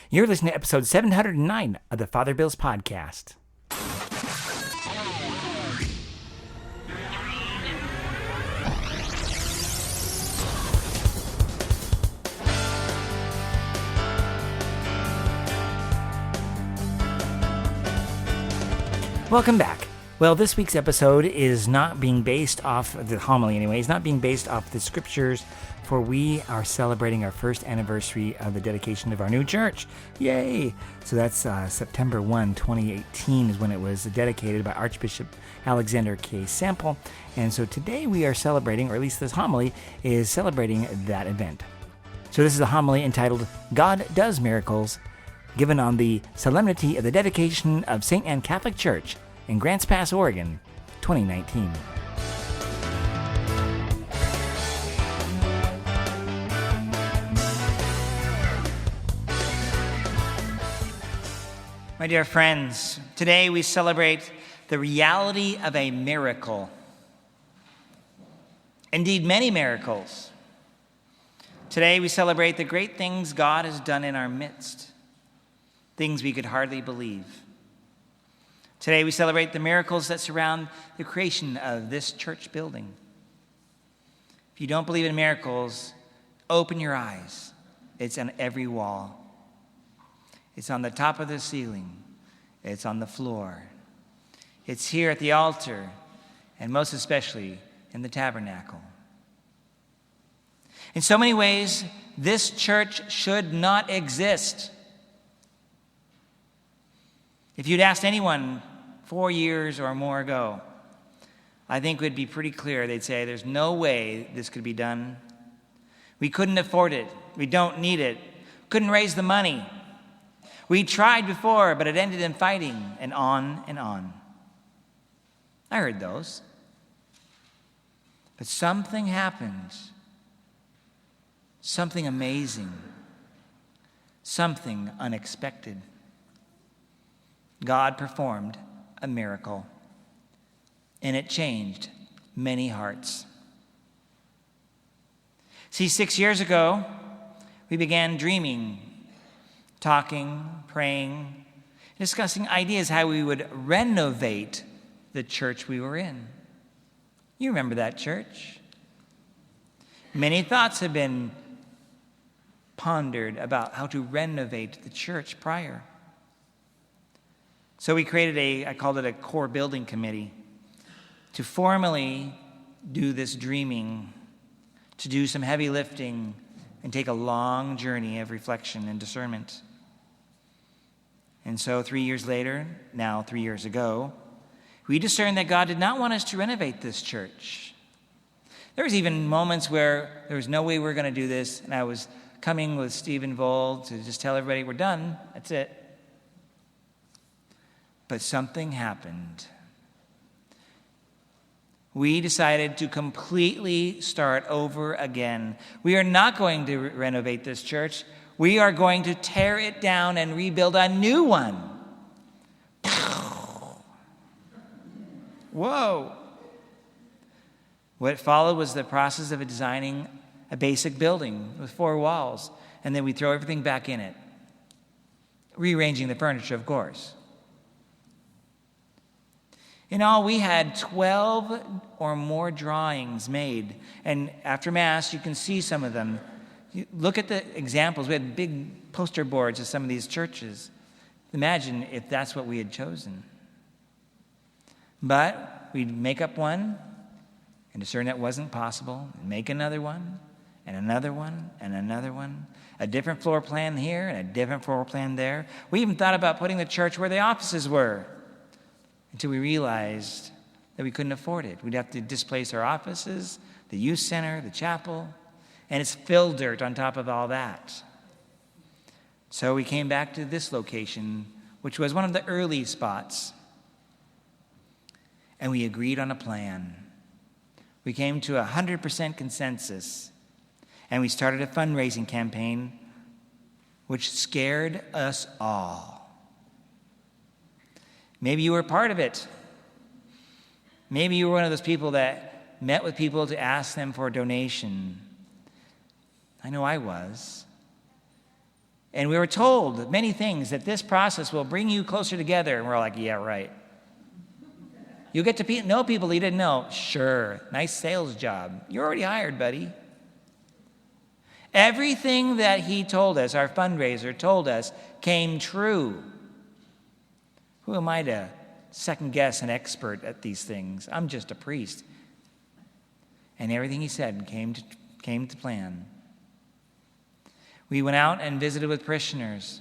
You're listening to episode 709 of the Father Bills Podcast. Welcome back. Well, this week's episode is not being based off the homily anyway. It's not being based off the scriptures, for we are celebrating our first anniversary of the dedication of our new church. Yay! So that's September 1, 2018 is when it was dedicated by Archbishop Alexander K. Sample. And so today we are celebrating, or at least this homily is celebrating that event. So this is a homily entitled, God Does Miracles, given on the solemnity of the dedication of St. Anne Catholic Church in Grants Pass, Oregon, 2019. My dear friends, today we celebrate the reality of a miracle. Indeed, many miracles. Today we celebrate the great things God has done in our midst. Things we could hardly believe. Today we celebrate the miracles that surround the creation of this church building. If you don't believe in miracles, open your eyes. It's on every wall. It's on the top of the ceiling. It's on the floor. It's here at the altar, and most especially in the tabernacle. In so many ways, this church should not exist. If you'd asked anyone 4 years or more ago, I think it would be pretty clear. They'd say, there's no way this could be done. We couldn't afford it. We don't need it. Couldn't raise the money. We tried before, but it ended in fighting, and on and on. I heard those. But something happened. Something amazing. Something unexpected. God performed a miracle, and it changed many hearts. See, 6 years ago, we began dreaming, talking, praying, discussing ideas how we would renovate the church we were in. You remember that church? Many thoughts have been pondered about how to renovate the church prior. So we created I called it a core building committee, to formally do this dreaming, to do some heavy lifting, and take a long journey of reflection and discernment. And so 3 years later, now 3 years ago, we discerned that God did not want us to renovate this church. There was even moments where there was no way we were going to do this, and I was coming with Stephen Vold to just tell everybody, we're done, that's it. But something happened. We decided to completely start over again. We are not going to renovate this church. We are going to tear it down and rebuild a new one. Whoa. What followed was the process of designing a basic building with 4 walls, and then we throw everything back in it. Rearranging the furniture, of course. In all, we had 12 or more drawings made. And after Mass, you can see some of them. Look at the examples. We had big poster boards of some of these churches. Imagine if that's what we had chosen. But we'd make up one and discern that wasn't possible, and make another one, and another one, and another one. A different floor plan here and a different floor plan there. We even thought about putting the church where the offices were, until we realized that we couldn't afford it. We'd have to displace our offices, the youth center, the chapel, and it's fill dirt on top of all that. So we came back to this location, which was one of the early spots, and we agreed on a plan. We came to 100% consensus, and we started a fundraising campaign which scared us all. Maybe you were part of it. Maybe you were one of those people that met with people to ask them for a donation. I know I was. And we were told many things, that this process will bring you closer together. And we're like, yeah, right. You get to know people you didn't know. Sure, nice sales job. You're already hired, buddy. Everything that he told us, our fundraiser told us, came true. Who am I to second guess an expert at these things? I'm just a priest. And everything he said came to plan. We went out and visited with parishioners.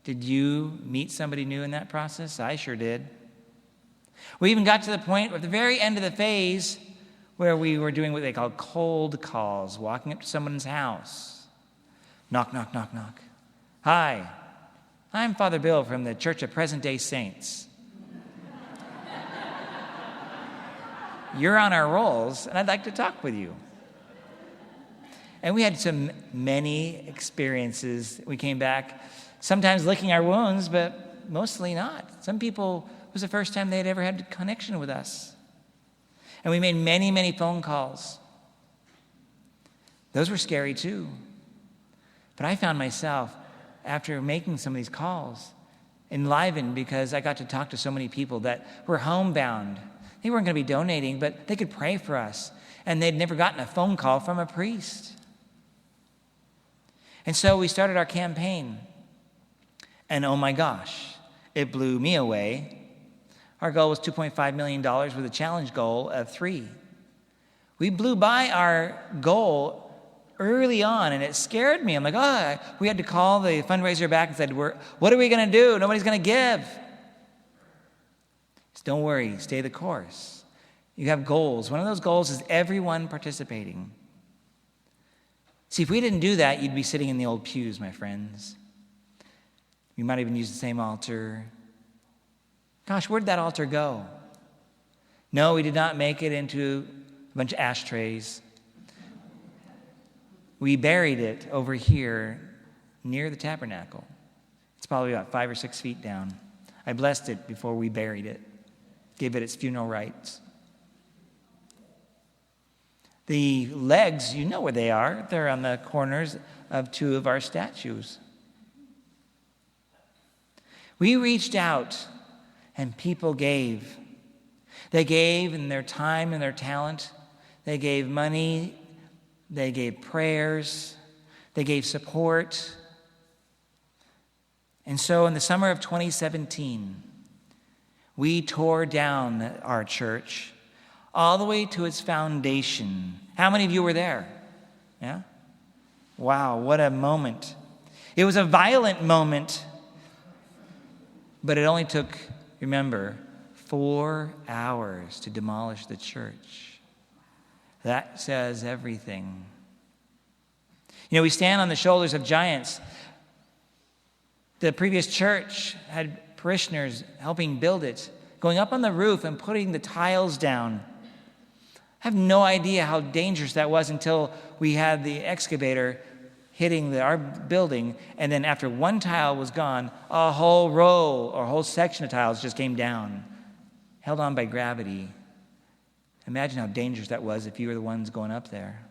Did you meet somebody new in that process? I sure did. We even got to the point at the very end of the phase where we were doing what they call cold calls, walking up to someone's house. Knock, knock, knock, knock. Hi, I'm Father Bill from the Church of Present-Day Saints. You're on our rolls, and I'd like to talk with you. And we had many experiences. We came back, sometimes licking our wounds, but mostly not. Some people, it was the first time they had ever had a connection with us. And we made many, many phone calls. Those were scary too. But I found myself, after making some of these calls, enlivened because I got to talk to so many people that were homebound. They weren't going to be donating, but they could pray for us. And they'd never gotten a phone call from a priest. And so we started our campaign. And oh my gosh, it blew me away. Our goal was $2.5 million with a challenge goal of $3 million. We blew by our goal early on, and it scared me. I'm like, we had to call the fundraiser back and said, what are we going to do? Nobody's going to give. Just don't worry, stay the course. You have goals. One of those goals is everyone participating. See, if we didn't do that, you'd be sitting in the old pews, my friends. We might even use the same altar. Gosh, where did that altar go? No, we did not make it into a bunch of ashtrays. We buried it over here near the tabernacle. It's probably about 5 or 6 feet down. I blessed it before we buried it, gave it its funeral rites. The legs, you know where they are. They're on the corners of 2 of our statues. We reached out and people gave. They gave in their time and their talent. They gave money. They gave prayers. They gave support. And so in the summer of 2017, we tore down our church all the way to its foundation. How many of you were there? Yeah? Wow, what a moment. It was a violent moment, but it only took, remember, 4 hours to demolish the church. That says everything. You know, we stand on the shoulders of giants. The previous church had parishioners helping build it, going up on the roof and putting the tiles down. I have no idea how dangerous that was until we had the excavator hitting our building, and then after one tile was gone, a whole row or a whole section of tiles just came down, held on by gravity. Imagine how dangerous that was if you were the ones going up there.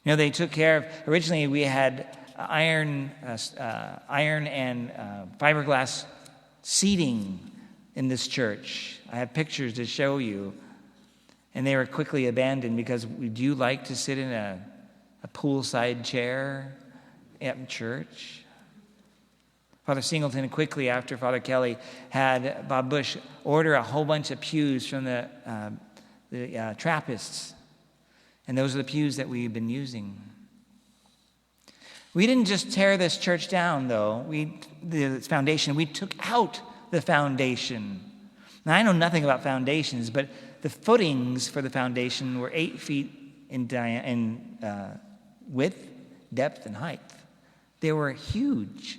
You know, they took care of, originally we had iron and fiberglass seating in this church. I have pictures to show you. And they were quickly abandoned because would you like to sit in a poolside chair at church? Father Singleton, quickly after Father Kelly, had Bob Bush order a whole bunch of pews from the Trappists. And those are the pews that we've been using. We didn't just tear this church down, though. The foundation, we took out the foundation. Now, I know nothing about foundations, but the footings for the foundation were 8 feet in width, depth, and height. They were huge.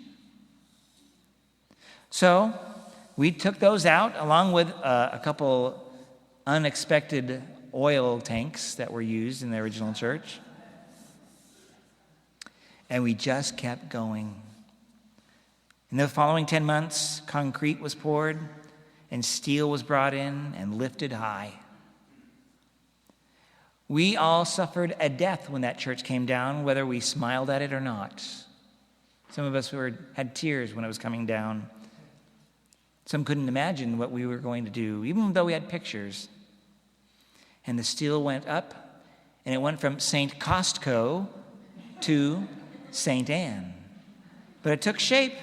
So we took those out along with a couple unexpected oil tanks that were used in the original church. And we just kept going. In the following 10 months, concrete was poured, and steel was brought in and lifted high. We all suffered a death when that church came down, whether we smiled at it or not. Some of us had tears when it was coming down. Some couldn't imagine what we were going to do, even though we had pictures. And the steel went up, and it went from St. Costco to St. Anne. But it took shape.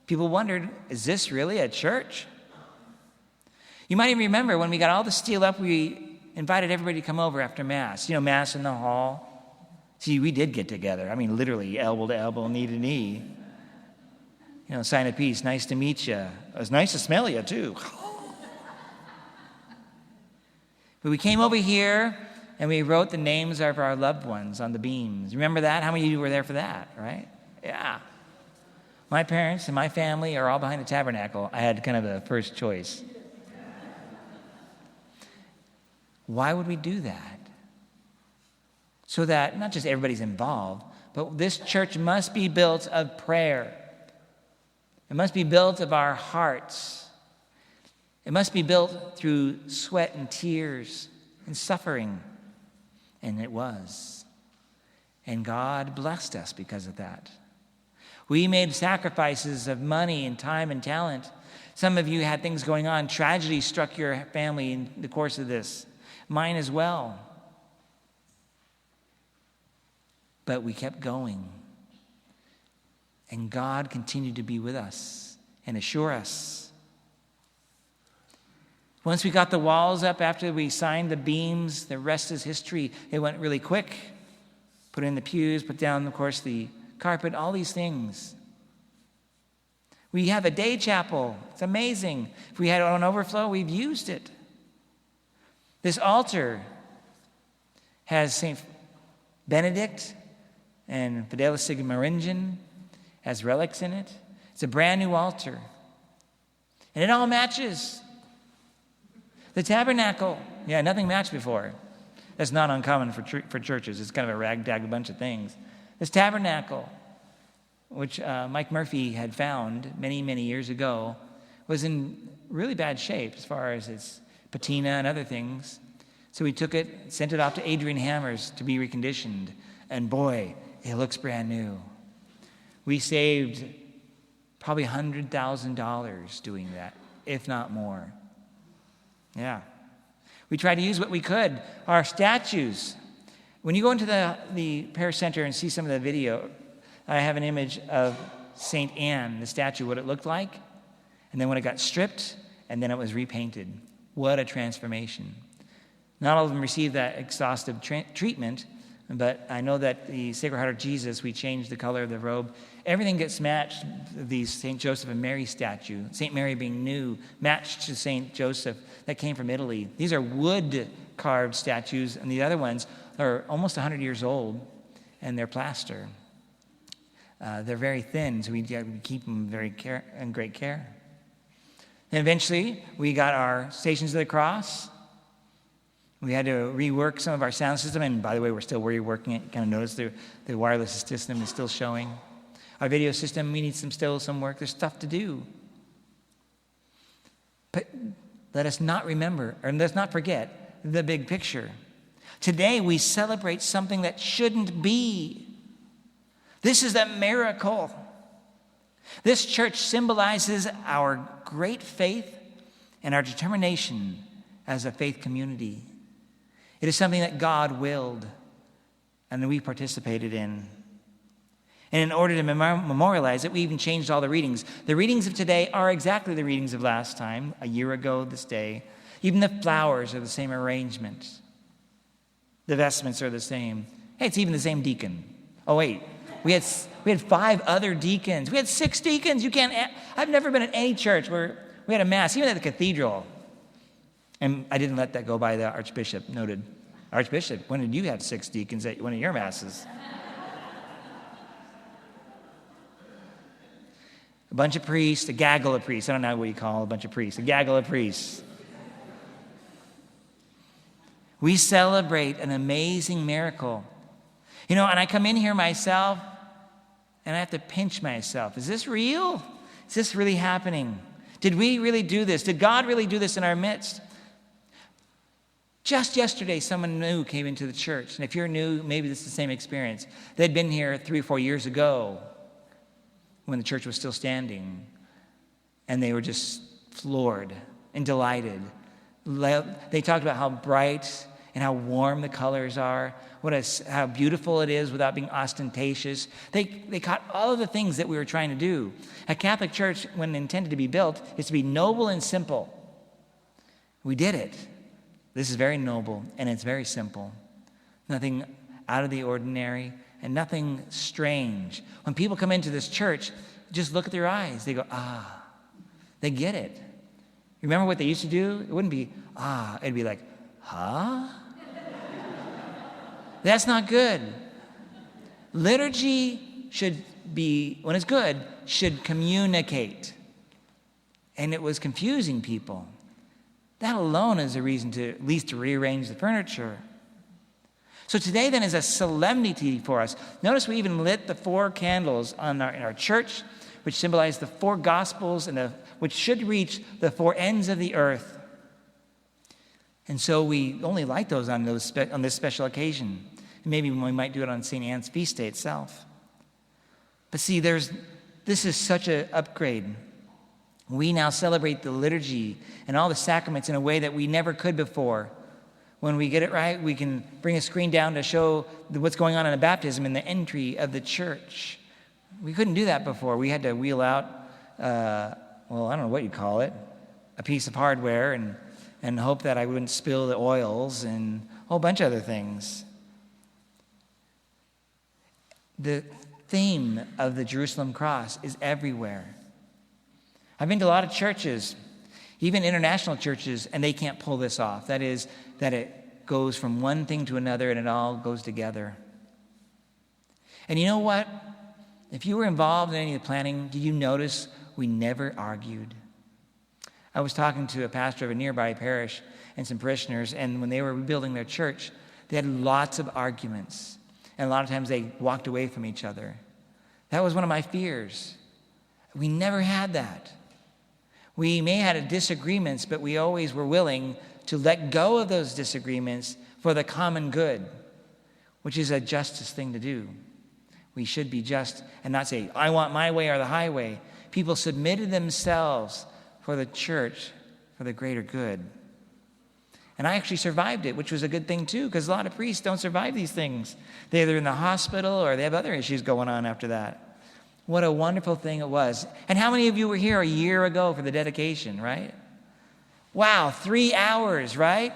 People wondered, is this really a church? You might even remember when we got all the steel up, we invited everybody to come over after Mass. Mass in the hall. See, we did get together. I mean, literally, elbow to elbow, knee to knee. Sign of peace, nice to meet you. It was nice to smell you, too. But we came over here, and we wrote the names of our loved ones on the beams. Remember that? How many of you were there for that, right? Yeah. My parents and my family are all behind the tabernacle. I had kind of a first choice. Why would we do that? So that not just everybody's involved, but this church must be built of prayer. It must be built of our hearts. It must be built through sweat and tears and suffering. And it was. And God blessed us because of that. We made sacrifices of money and time and talent. Some of you had things going on. Tragedy struck your family in the course of this. Mine as well. But we kept going. And God continued to be with us and assure us. Once we got the walls up after we signed the beams, the rest is history. It went really quick. Put in the pews, put down, of course, the carpet, all these things. We have a day chapel. It's amazing. If we had an overflow, we've used it. This altar has St. Benedict and Fidelis Sigmaringen as relics in it. It's a brand new altar. And it all matches. The tabernacle, nothing matched before. That's not uncommon for churches. It's kind of a ragtag bunch of things. This tabernacle, which Mike Murphy had found many, many years ago, was in really bad shape as far as its patina and other things. So we took it, sent it off to Adrian Hammers to be reconditioned. And boy, it looks brand new. We saved probably $100,000 doing that, if not more. Yeah. We tried to use what we could. Our statues. When you go into the Parish Center and see some of the video, I have an image of St. Anne, the statue, what it looked like, and then when it got stripped, and then it was repainted. What a transformation. Not all of them received that exhaustive treatment, but I know that the Sacred Heart of Jesus, we changed the color of the robe. Everything gets matched. The St. Joseph and Mary statue, St. Mary being new, matched to St. Joseph that came from Italy. These are wood-carved statues, and the other ones are almost 100 years old, and they're plaster. They're very thin, so we keep them in great care. And eventually, we got our Stations of the Cross. We had to rework some of our sound system, and by the way, we're still reworking it. You kind of notice the wireless system is still showing. Our video system, we need some work. There's stuff to do. But let us not forget the big picture. Today, we celebrate something that shouldn't be. This is a miracle. This church symbolizes our great faith and our determination as a faith community. It is something that God willed and that we participated in. And in order to memorialize it, we even changed all the readings. The readings of today are exactly the readings of last time, a year ago this day. Even the flowers are the same arrangement. The vestments are the same. Hey, it's even the same deacon. Oh, wait. We had 5 other deacons. We had 6 deacons. I've never been at any church where we had a mass, even at the cathedral. And I didn't let that go by. The Archbishop noted. Archbishop, when did you have 6 deacons at one of your masses? A bunch of priests, a gaggle of priests. I don't know what you call a bunch of priests. A gaggle of priests. We celebrate an amazing miracle. And I come in here myself, and I have to pinch myself. Is this real? Is this really happening? Did we really do this? Did God really do this in our midst? Just yesterday, someone new came into the church. And if you're new, maybe this is the same experience. They'd been here 3 or 4 years ago when the church was still standing. And they were just floored and delighted. They talked about how bright and how warm the colors are, how beautiful it is without being ostentatious. They caught all of the things that we were trying to do. A Catholic church, when intended to be built, is to be noble and simple. We did it. This is very noble, and it's very simple. Nothing out of the ordinary, and nothing strange. When people come into this church, just look at their eyes. They go, ah. They get it. Remember what they used to do? It wouldn't be, ah. It'd be like, huh? That's not good. Liturgy should be, when it's good, should communicate. And it was confusing people. That alone is a reason to at least to rearrange the furniture. So today then is a solemnity for us. Notice we even lit the 4 candles in our church, which symbolize the 4 gospels and which should reach the 4 ends of the earth. And so we only light those on this special occasion. And maybe we might do it on St. Anne's feast day itself. But see, this is such an upgrade. We now celebrate the liturgy and all the sacraments in a way that we never could before. When we get it right, we can bring a screen down to show what's going on in the baptism and the entry of the church. We couldn't do that before. We had to wheel out, I don't know what you call it, a piece of hardware and hope that I wouldn't spill the oils and a whole bunch of other things. The theme of the Jerusalem cross is everywhere. I've been to a lot of churches, even international churches, and they can't pull this off. That is, that it goes from one thing to another and it all goes together. And you know what? If you were involved in any of the planning, did you notice we never argued? I was talking to a pastor of a nearby parish and some parishioners, and when they were rebuilding their church, they had lots of arguments. And a lot of times they walked away from each other. That was one of my fears. We never had that. We may have had disagreements, but we always were willing to let go of those disagreements for the common good, which is a justice thing to do. We should be just and not say, I want my way or the highway. People submitted themselves for the church, for the greater good. And I actually survived it, which was a good thing too, because a lot of priests don't survive these things. They're either in the hospital or they have other issues going on after that. What a wonderful thing it was. And how many of you were here a year ago for the dedication, right? Wow, 3 hours, right?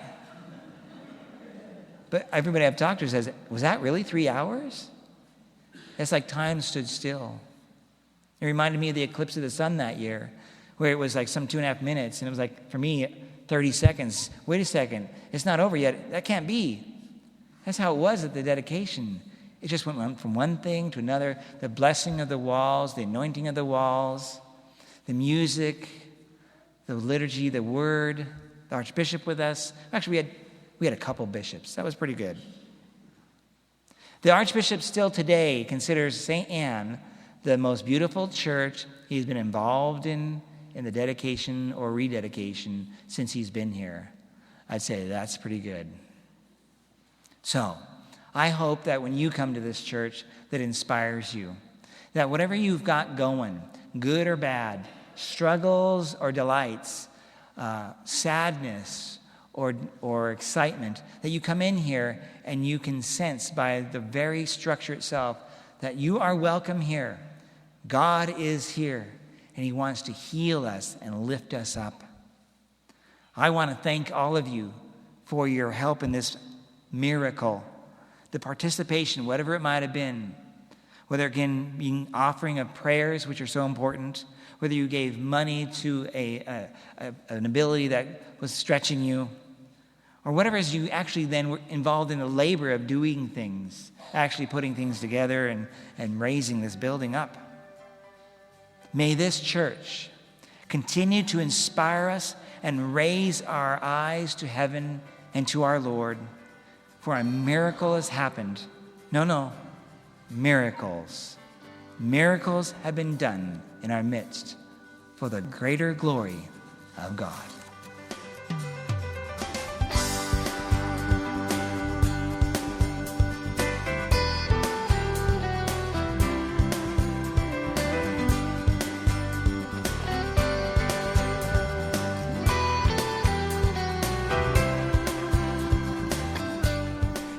But everybody I've talked to says, was that really 3 hours? It's like time stood still. It reminded me of the eclipse of the sun that year, where it was like some 2.5 minutes, and it was like, for me, 30 seconds. Wait a second, it's not over yet. That can't be. That's how it was at the dedication. It just went from one thing to another. The blessing of the walls, the anointing of the walls, the music, the liturgy, the word, the archbishop with us. Actually, we had a couple bishops. That was pretty good. The archbishop still today considers St. Anne the most beautiful church he's been involved in the dedication or rededication since he's been here. I'd say that's pretty good. So, I hope that when you come to this church, that inspires you. That whatever you've got going, good or bad, struggles or delights, sadness or excitement, that you come in here and you can sense by the very structure itself that you are welcome here. God is here, and he wants to heal us and lift us up. I want to thank all of you for your help in this miracle. The participation, whatever it might have been, whether again being offering of prayers, which are so important, whether you gave money to an ability that was stretching you, or whatever as you actually then were involved in the labor of doing things, actually putting things together and raising this building up. May this church continue to inspire us and raise our eyes to heaven and to our Lord. For a miracle has happened. No, miracles. Miracles have been done in our midst for the greater glory of God.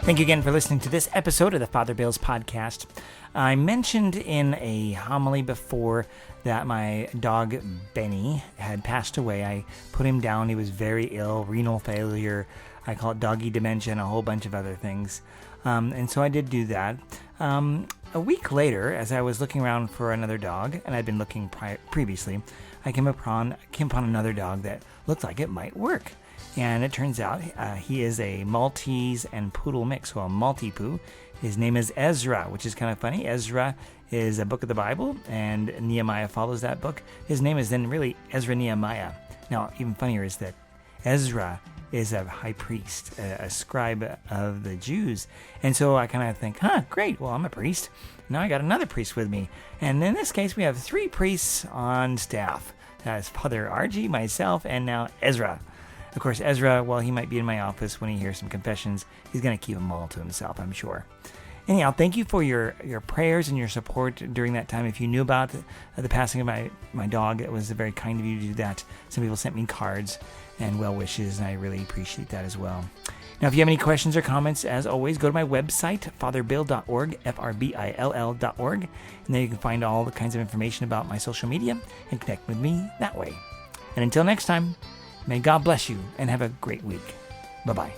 Thank you again for listening to this episode of the Father Bill's podcast. I mentioned in a homily before that my dog Benny had passed away. I put him down. He was very ill, renal failure. I call it doggy dementia and a whole bunch of other things. And so I did do that. A week later, as I was looking around for another dog, and I'd been looking previously, I came upon another dog that looked like it might work. And it turns out he is a Maltese and Poodle mix, so a Maltipoo. His name is Ezra, which is kind of funny. Ezra is a book of the Bible, and Nehemiah follows that book. His name is then really Ezra Nehemiah. Now, even funnier is that Ezra is a high priest, a scribe of the Jews. And so I kind of think, great, well, I'm a priest. Now I got another priest with me. And in this case, we have 3 priests on staff. That's Father RG, myself, and now Ezra. Of course, Ezra, while he might be in my office when he hears some confessions, he's going to keep them all to himself, I'm sure. Anyhow, thank you for your prayers and your support during that time. If you knew about the passing of my dog, it was very kind of you to do that. Some people sent me cards and well wishes, and I really appreciate that as well. Now, if you have any questions or comments, as always, go to my website, fatherbill.org, FRBILL.org, and there you can find all the kinds of information about my social media and connect with me that way. And until next time, may God bless you and have a great week. Bye-bye.